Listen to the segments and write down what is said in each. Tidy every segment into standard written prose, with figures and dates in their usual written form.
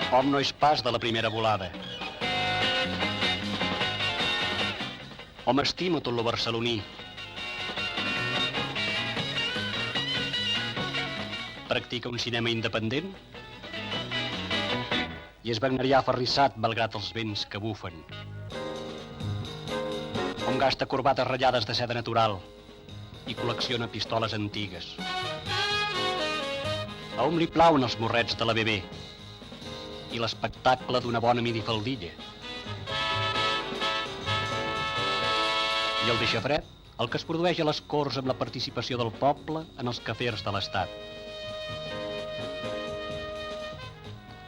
Hom no és pas de la primera volada. Hom estima tot lo barceloní. Practica un cinema independent i és wagnerià aferrissat malgrat els vents que bufen. Hom gasta corbates ratllades de seda natural i col·lecciona pistoles antigues. A hom li plauen els morrets de la bebè i l'espectacle d'una bona minifaldilla. I el deixa fred, el que es produeix a les Corts amb la participació del poble en els quefers de l'Estat.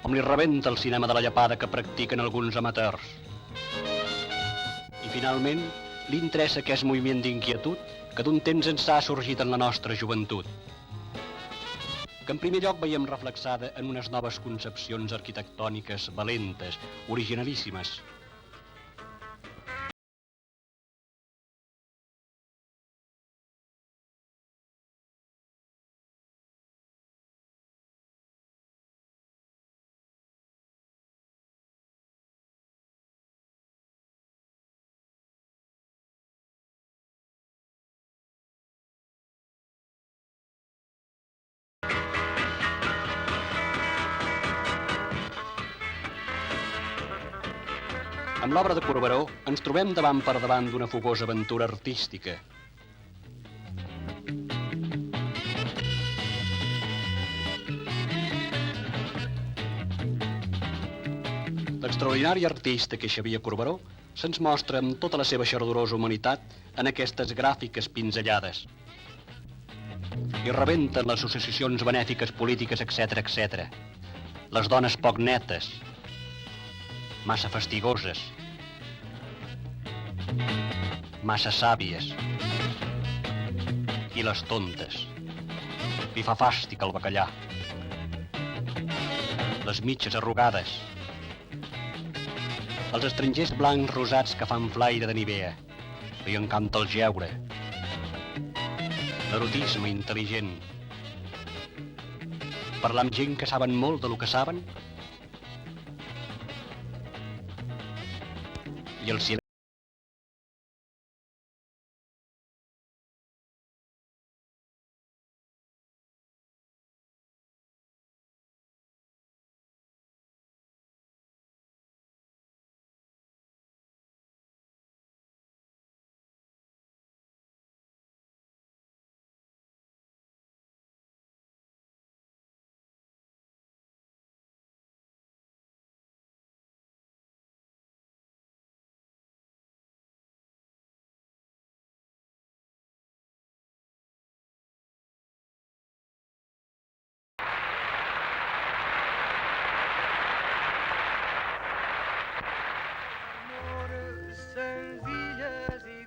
Hom li rebenta el cinema de la llepada que practiquen alguns amateurs. I finalment, li interessa aquest moviment d'inquietud que d'un temps ençà ha sorgit en la nostra joventut, que en primer lloc veiem reflexada en unes noves concepcions arquitectòniques valentes, originalíssimes. Amb l'obra de Corberó ens trobem davant per davant d'una fogosa aventura artística. L'extraordinari artista que és Xavier Corberó se'ns mostra amb tota la seva xardorosa humanitat en aquestes gràfiques pinzellades. I rebenten les associacions benèfiques polítiques, etc. Les dones poc netes, massa fastigoses, massa sàvies, i les tontes. Li fa fàstic el bacallà. Les mitges arrugades, els estrangers blancs rosats que fan flaire de Nivea. Li encanta el jeure, l'erotisme intel·ligent, parlar amb gent que saben molt de lo que saben, i el silenci.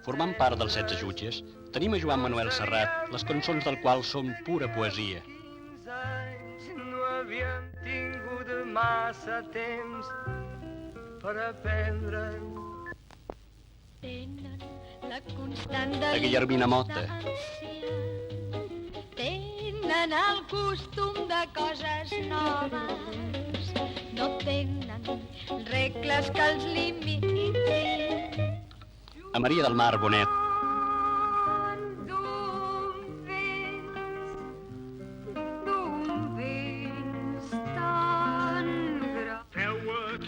Formant part dels 16 jutges, tenim a Joan Manuel Serrat, les cançons del qual són pura poesia. No havíem tingut massa temps per aprendre. Tenen la constant De Guillermina Mota. Tenen el costum de coses noves. No tenen regles que els limitin. A Maria del Mar Bonet.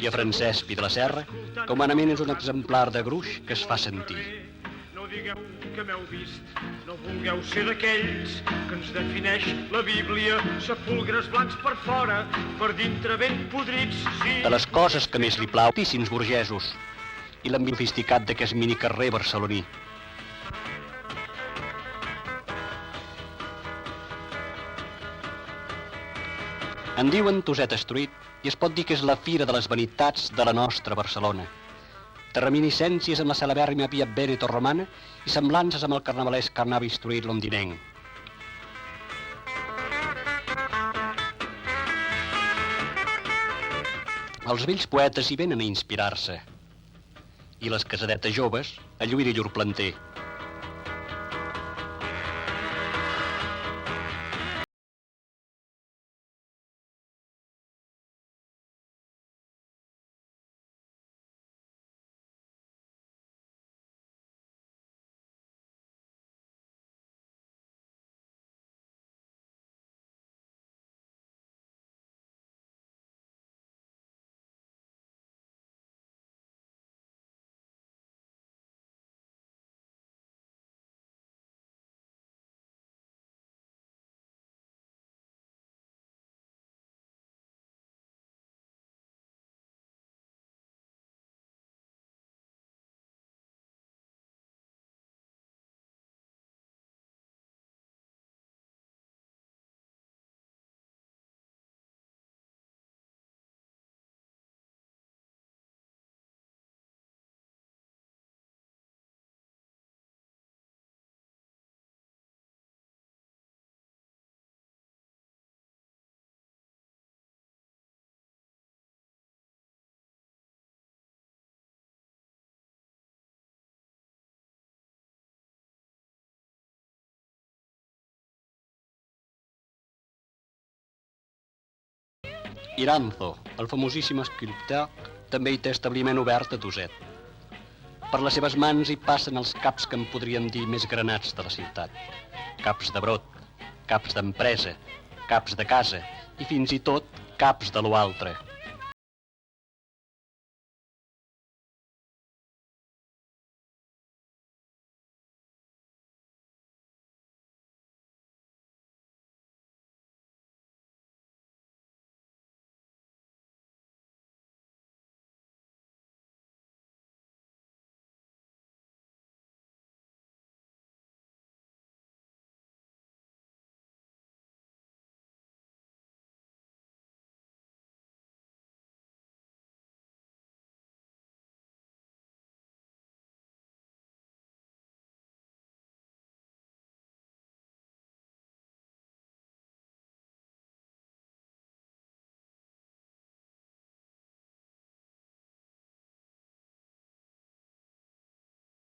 I a Francesc Pi de la Serra, que humanament és un exemplar de gruix que es fa sentir. No digueu que m'heu vist, no vulgueu ser d'aquells que ens defineix la Bíblia, sepulcres blancs per fora, per dintre ben podrits, sí. De les coses que més li plau, tíssims burgesos, i l'ambient sofisticat d'aquest minicarrer barceloní. En diuen Tuset Street i es pot dir que és la fira de les vanitats de la nostra Barcelona. Té reminiscències amb la celebèrrima Via Veneto romana i semblances amb el carnavalesc Carnaby Street londinenc. Els vells poetes hi venen a inspirar-se i les casadetes joves a lluir-hi llur planter. Iranzo, el famosíssim escriptor, també hi té establiment obert a Tuset. Per les seves mans hi passen els caps que en podríem dir més granats de la ciutat. Caps de brot, caps d'empresa, caps de casa i fins i tot caps de lo altre.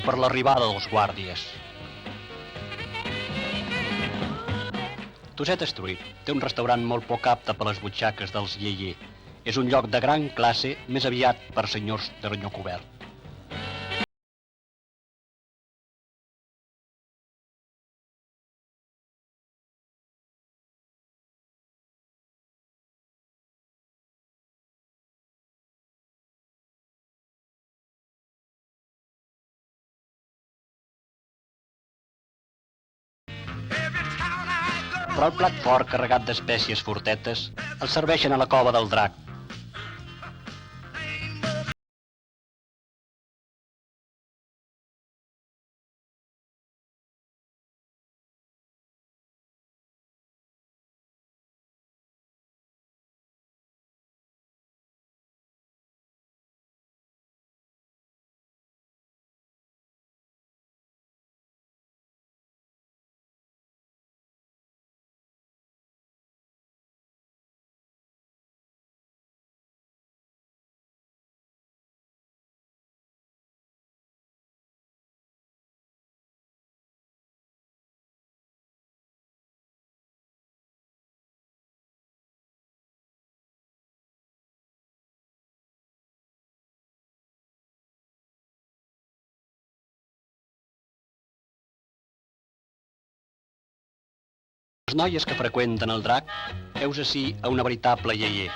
Per l'arribada dels guàrdies. Tuset Street té un restaurant molt poc apte per les butxaques dels iaier. És un lloc de gran classe, més aviat per senyors de ronyó cobert. Però el plat fort carregat d'espècies fortetes el serveixen a la cova del drac. Les noies que freqüenten el drac, heus ací a una veritable iaier.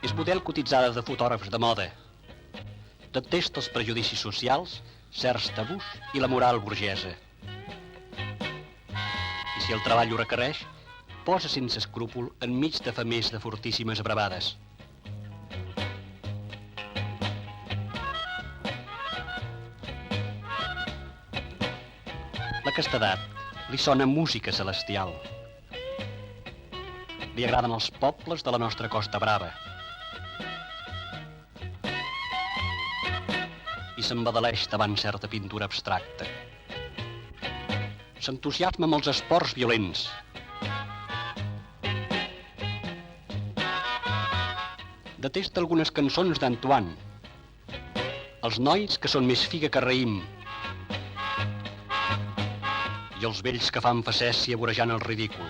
És model cotitzada de fotògrafs de moda. Detesta els prejudicis socials, certs tabús i la moral burgesa. I si el treball ho requereix, posa sense escrúpol enmig de famers de fortíssimes bravades. La castedat li sona música celestial. Li agraden els pobles de la nostra Costa Brava. I s'embadaleix davant certa pintura abstracta. S'entusiasma amb els esports violents. Detesta algunes cançons d'Antoine. Els nois que són més figa que raïm. I els vells que fan facècia vorejant el ridícul.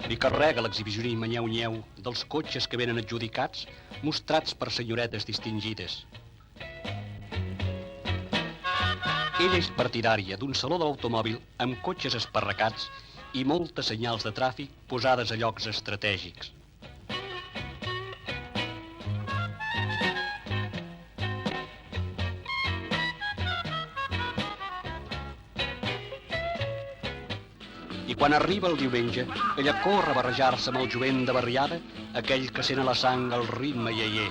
Li carrega l'exhibicionisme nyeu-nyeu dels cotxes que venen adjudicats, mostrats per senyoretes distingides. Ella és partidària d'un saló de l'automòbil amb cotxes esparracats i moltes senyals de tràfic posades a llocs estratègics. I quan arriba el diumenge, ella corre a barrejar-se amb el jovent de barriada, aquell que sent a la sang el ritme iaier.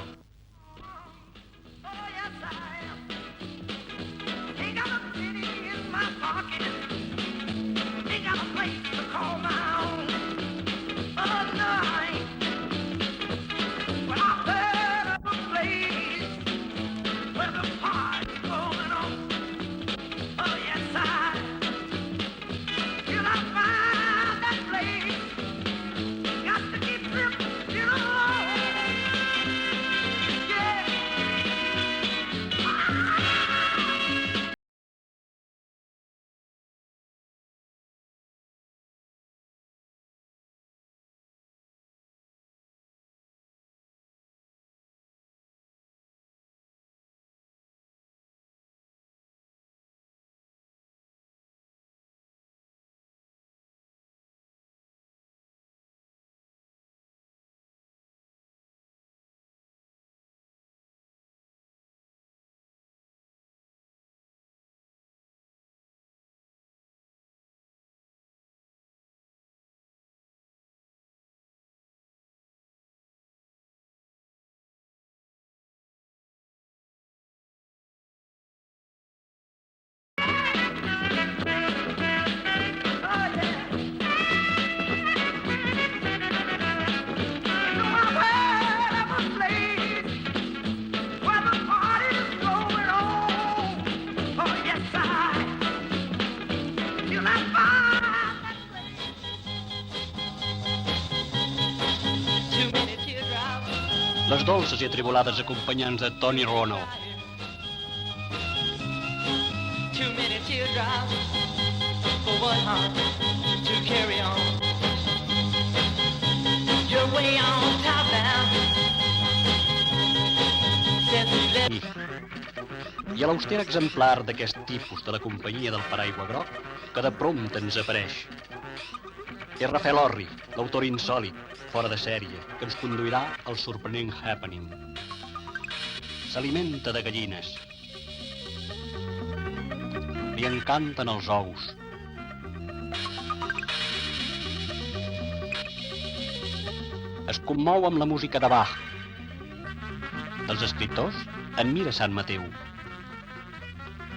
les dolces i atribulades acompanyants de Tony Rono. Too many teardrops for one heart to carry on. You're way on top now. I a l'auster exemplar d'aquest tipus de la companyia del paraigua groc, que de prompte ens apareix. És Rafael Orri, l'autor insòlit, fora de sèrie, que ens conduirà al sorprenent happening. S'alimenta de gallines. Li encanten els ous. Es commou amb la música de Bach. Dels escriptors, admira Sant Mateu.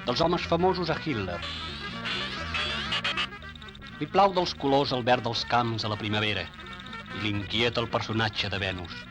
Dels homes famosos a Hitler. Li plau dels colors el verd dels camps a la primavera i l'inquieta el personatge de Venus.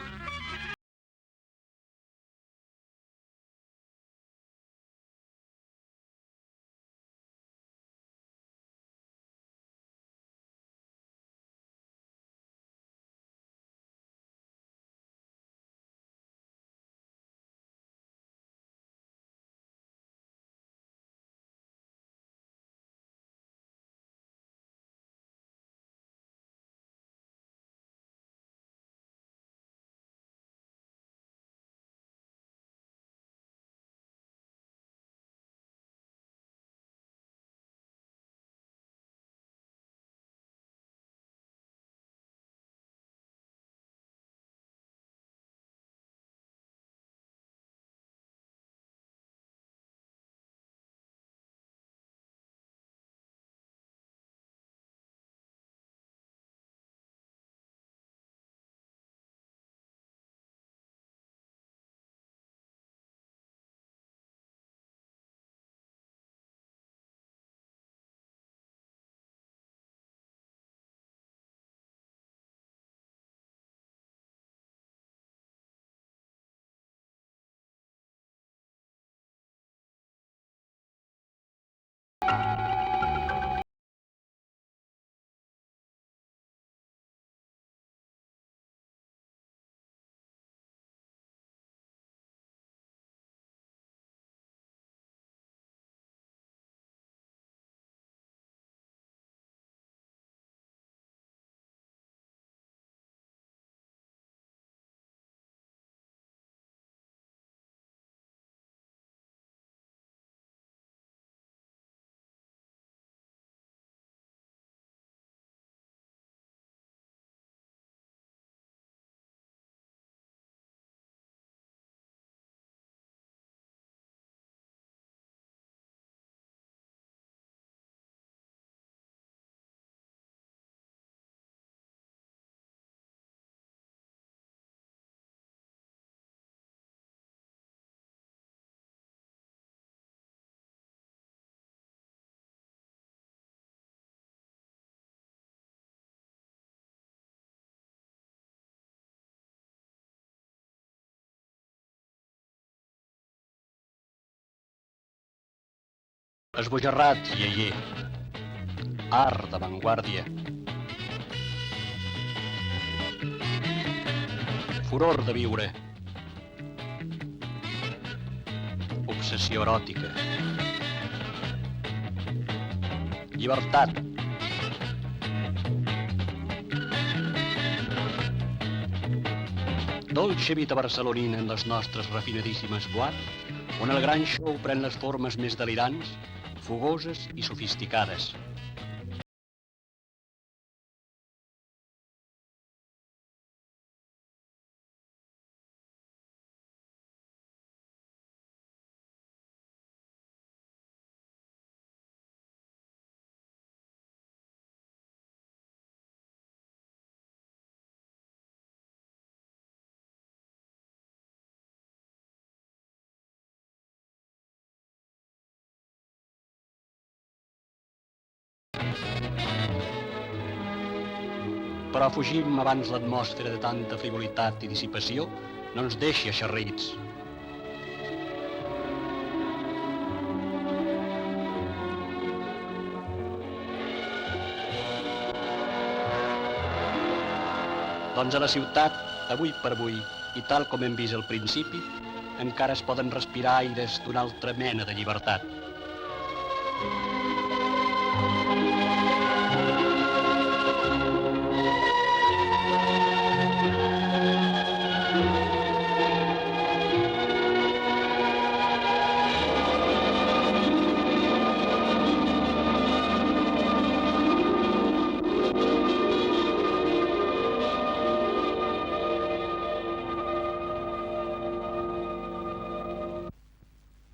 Esbojarrat, iaier. Art d'avantguàrdia. Furor de viure. Obsessió eròtica. Llibertat. Dolce vita barcelonina en les nostres refinadíssimes boats, on el gran show pren les formes més delirants, fogoses i sofisticades. Però fugim abans l'atmosfera de tanta frivolitat i dissipació no ens deixi eixarrits. Doncs a la ciutat, avui per avui, I tal com hem vist al principi, encara es poden respirar aires d'una altra mena de llibertat.